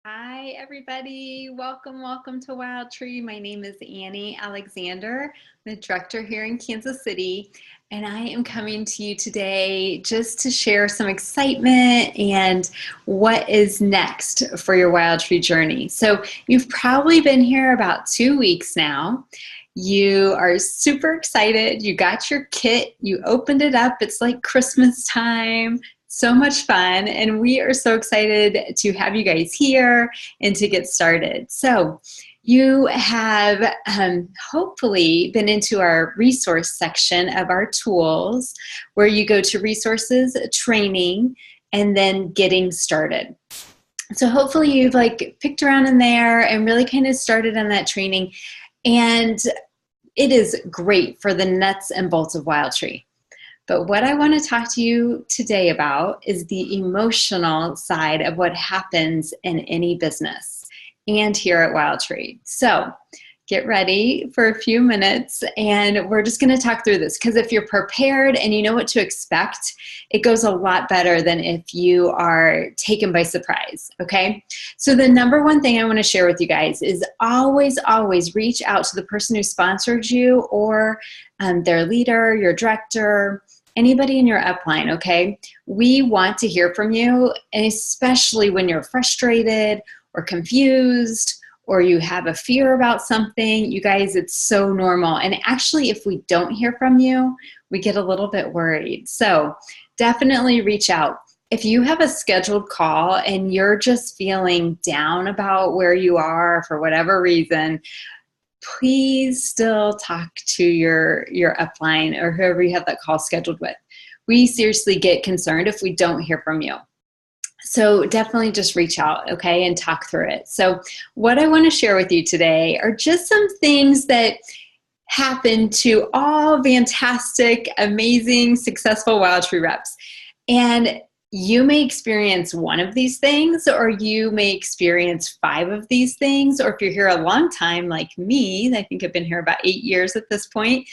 Hi, everybody. Welcome to Wildtree. My name is Annie Alexander. I'm the director here in Kansas City, and I am coming to you today just to share some excitement and what is next for your Wildtree journey. So you've probably been here about 2 weeks now. You are super excited. You got your kit. You opened it up. It's like Christmas time. So much fun, and we are so excited to have you guys here and to get started. So you have hopefully been into our resource section of our tools, where you go to resources, training, and then getting started. So hopefully you've picked around in there and really kind of started on that training, and it is great for the nuts and bolts of Wildtree. But what I want to talk to you today about is the emotional side of what happens in any business and here at Wildtree. So get ready for a few minutes, and we're just going to talk through this, because if you're prepared and you know what to expect, it goes a lot better than if you are taken by surprise, okay? So the number one thing I want to share with you guys is always reach out to the person who sponsored you, or their leader, your director, anybody in your upline, okay? We want to hear from you, and especially when you're frustrated or confused or you have a fear about something. You guys, it's so normal. And actually, if we don't hear from you, we get a little bit worried. So definitely reach out. If you have a scheduled call and you're just feeling down about where you are for whatever reason, please still talk to your upline or whoever you have that call scheduled with. We seriously get concerned if we don't hear from you. So definitely just reach out, okay, and talk through it. So what I want to share with you today are just some things that happen to all fantastic, amazing, successful Wildtree reps. And you may experience one of these things, or you may experience 5 of these things, or if you're here a long time like me, I think I've been here about 8 years at this point,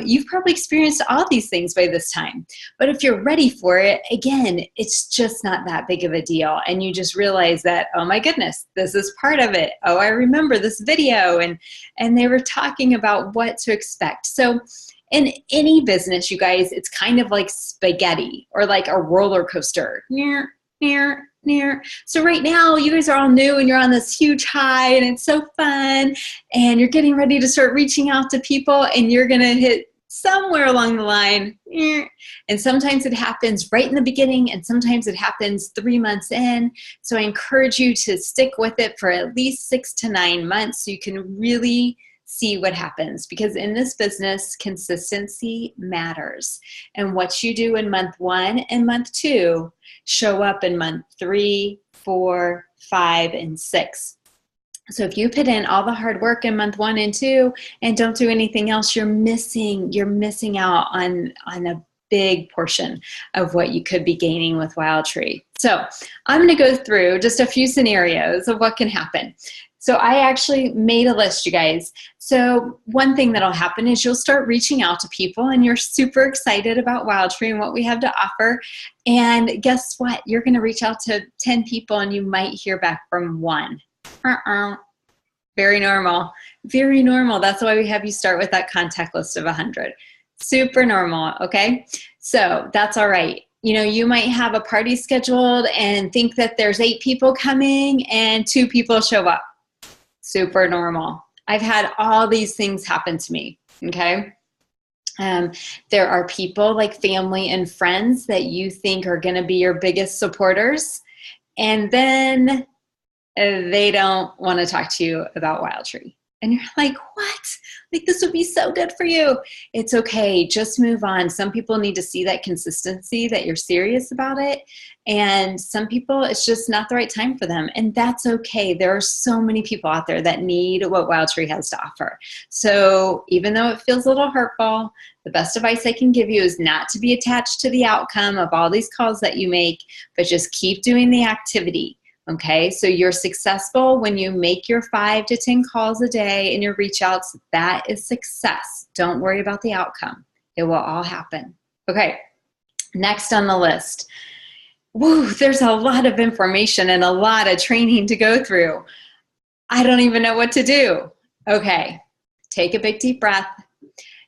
you've probably experienced all these things by this time. But if you're ready for it, again, it's just not that big of a deal, and you just realize that, oh my goodness, this is part of it. Oh, I remember this video, and they were talking about what to expect. So in any business, you guys, it's kind of like spaghetti or like a roller coaster. Near. So right now, you guys are all new and you're on this huge high, and it's so fun, and you're getting ready to start reaching out to people, and you're going to hit somewhere along the line. And sometimes it happens right in the beginning, and sometimes it happens 3 months in. So I encourage you to stick with it for at least 6 to 9 months so you can really see what happens, because in this business, consistency matters. And what you do in month 1 and month 2 show up in month 3, 4, 5, and 6. So if you put in all the hard work in month 1 and 2 and don't do anything else, you're missing out on a big portion of what you could be gaining with Wildtree. So I'm going to go through just a few scenarios of what can happen. So I actually made a list, you guys. So one thing that'll happen is you'll start reaching out to people, and you're super excited about Wildtree and what we have to offer. And guess what? You're going to reach out to 10 people, and you might hear back from 1. Very normal. Very normal. That's why we have you start with that contact list of 100. Super normal, okay? So that's all right. You know, you might have a party scheduled and think that there's 8 people coming and 2 people show up. Super normal. I've had all these things happen to me, okay? There are people like family and friends that you think are going to be your biggest supporters, and then they don't want to talk to you about Wildtree. And you're like, what? Like, this would be so good for you. It's okay. Just move on. Some people need to see that consistency, that you're serious about it. And some people, it's just not the right time for them. And that's okay. There are so many people out there that need what Wildtree has to offer. So even though it feels a little hurtful, the best advice I can give you is not to be attached to the outcome of all these calls that you make, but just keep doing the activity. Okay, so you're successful when you make your 5 to 10 calls a day and your reach outs. That is success. Don't worry about the outcome. It will all happen. Okay, next on the list. woo, there's a lot of information and a lot of training to go through. I don't even know what to do. Okay, take a big deep breath.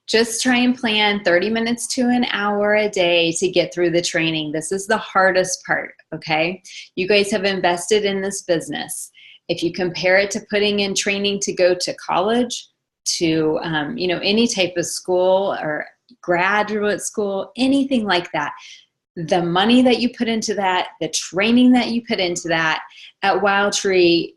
Just try and plan 30 minutes to an hour a day to get through the training. This is the hardest part, okay? You guys have invested in this business. If you compare it to putting in training to go to college, to any type of school or graduate school, anything like that, the money that you put into that, the training that you put into that, at Wildtree,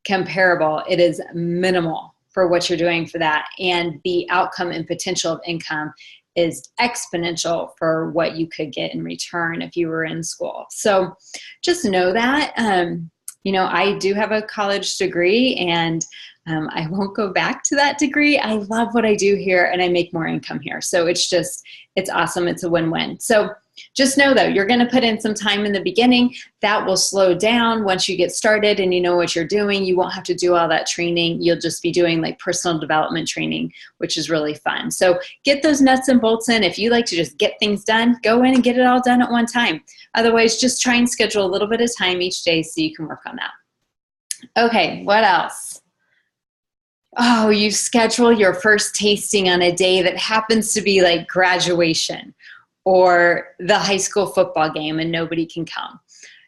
comparable, it is minimal for what you're doing for that. And the outcome and potential of income is exponential for what you could get in return if you were in school. So just know that. I do have a college degree, and I won't go back to that degree. I love what I do here, and I make more income here. So it's awesome. It's a win-win. So just know, though, you're going to put in some time in the beginning. That will slow down once you get started and you know what you're doing. You won't have to do all that training. You'll just be doing like personal development training, which is really fun. So get those nuts and bolts in. If you like to just get things done, go in and get it all done at one time. Otherwise, just try and schedule a little bit of time each day so you can work on that. Okay, what else? Oh, you schedule your first tasting on a day that happens to be like graduation or the high school football game and nobody can come.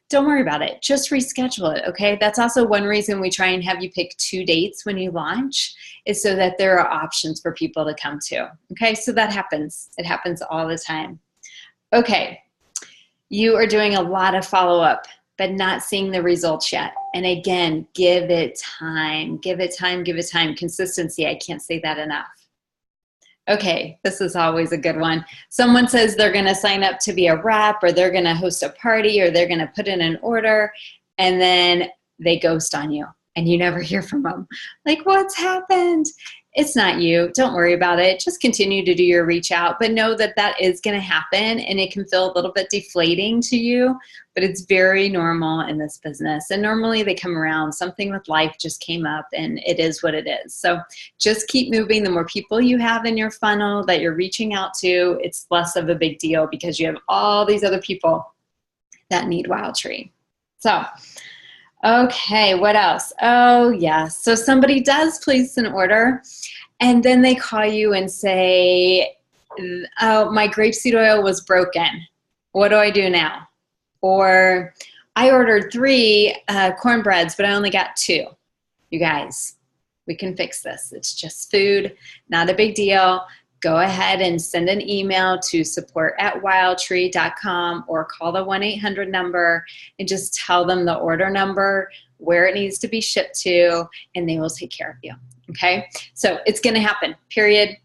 Don't worry about it. Just reschedule it, okay? That's also one reason we try and have you pick 2 dates when you launch, is so that there are options for people to come to, okay? So that happens. It happens all the time. Okay, you are doing a lot of follow-up, but not seeing the results yet. And again, give it time. Give it time, give it time. Consistency, I can't say that enough. Okay, this is always a good one. Someone says they're going to sign up to be a rep, or they're going to host a party, or they're going to put in an order, and then they ghost on you and you never hear from them. Like, what's happened? It's not you. Don't worry about it. Just continue to do your reach out, but know that that is going to happen, and it can feel a little bit deflating to you, but it's very normal in this business. And normally they come around. Something with life just came up, and it is what it is. So just keep moving. The more people you have in your funnel that you're reaching out to, it's less of a big deal because you have all these other people that need Wildtree. So okay, what else? Oh, yes. So somebody does place an order, and then they call you and say, oh, my grapeseed oil was broken. What do I do now? Or I ordered 3 cornbreads, but I only got 2. You guys, we can fix this. It's just food, not a big deal. Go ahead and send an email to support@wildtree.com or call the 1-800 number and just tell them the order number, where it needs to be shipped to, and they will take care of you, okay? So it's gonna happen, period.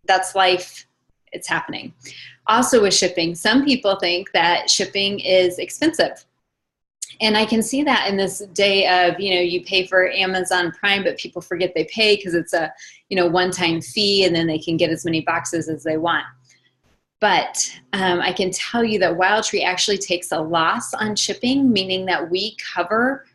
That's life, it's happening. Also with shipping, some people think that shipping is expensive. And I can see that in this day of, you pay for Amazon Prime, but people forget they pay because it's a, one-time fee, and then they can get as many boxes as they want. But I can tell you that Wildtree actually takes a loss on shipping, meaning that we cover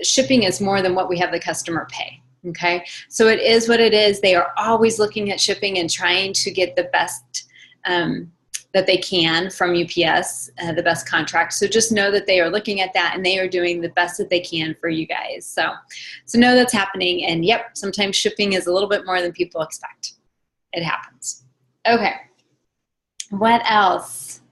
shipping is more than what we have the customer pay. Okay, so it is what it is. They are always looking at shipping and trying to get the best that they can from UPS, the best contract. So just know that they are looking at that, and they are doing the best that they can for you guys. So know that's happening. And yep, sometimes shipping is a little bit more than people expect. It happens. Okay, what else?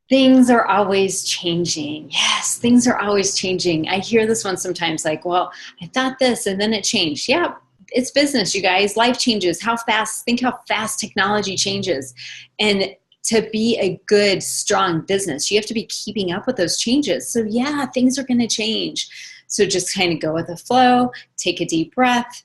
Things are always changing. Yes, things are always changing. I hear this one sometimes, like, well, I thought this and then it changed. Yeah, it's business, you guys. Life changes. Think how fast technology changes. And to be a good, strong business, you have to be keeping up with those changes. So yeah, things are going to change. So just kind of go with the flow, take a deep breath,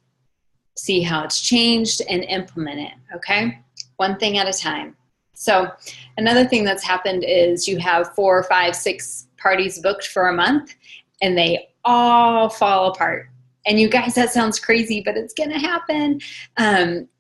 see how it's changed, and implement it, okay? One thing at a time. So another thing that's happened is you have 4, 5, 6 parties booked for a month, and they all fall apart. And you guys, that sounds crazy, but it's going to happen.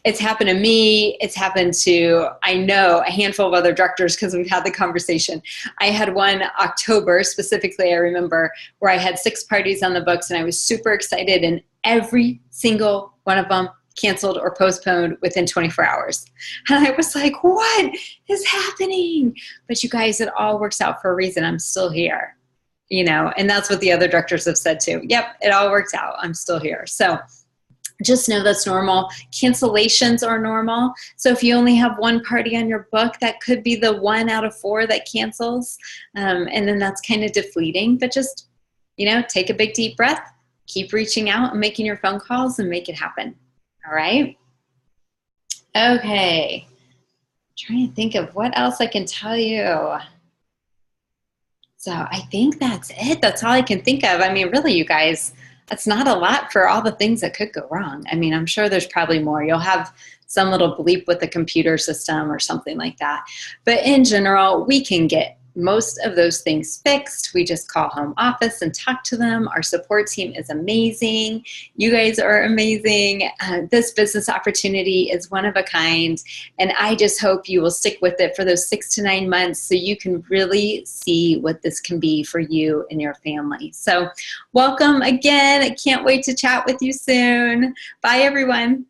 It's happened to me. It's happened to, I know, a handful of other directors because we've had the conversation. I had one October specifically, I remember, where I had 6 parties on the books, and I was super excited, and every single one of them canceled or postponed within 24 hours. And I was like, what is happening? But you guys, it all works out for a reason. I'm still here, you know, and that's what the other directors have said too. Yep, it all worked out. I'm still here. So just know that's normal. Cancellations are normal. So if you only have one party on your book, that could be the 1 out of 4 that cancels. And then that's kind of deflating, but just, you know, take a big deep breath, keep reaching out and making your phone calls and make it happen. All right. Okay. Trying to think of what else I can tell you. So I think that's it. That's all I can think of. I mean, really, you guys, that's not a lot for all the things that could go wrong. I mean, I'm sure there's probably more. You'll have some little bleep with the computer system or something like that. But in general, we can get most of those things fixed. We just call home office and talk to them. Our support team is amazing. You guys are amazing. This business opportunity is one of a kind. And I just hope you will stick with it for those 6 to 9 months so you can really see what this can be for you and your family. So welcome again. I can't wait to chat with you soon. Bye, everyone.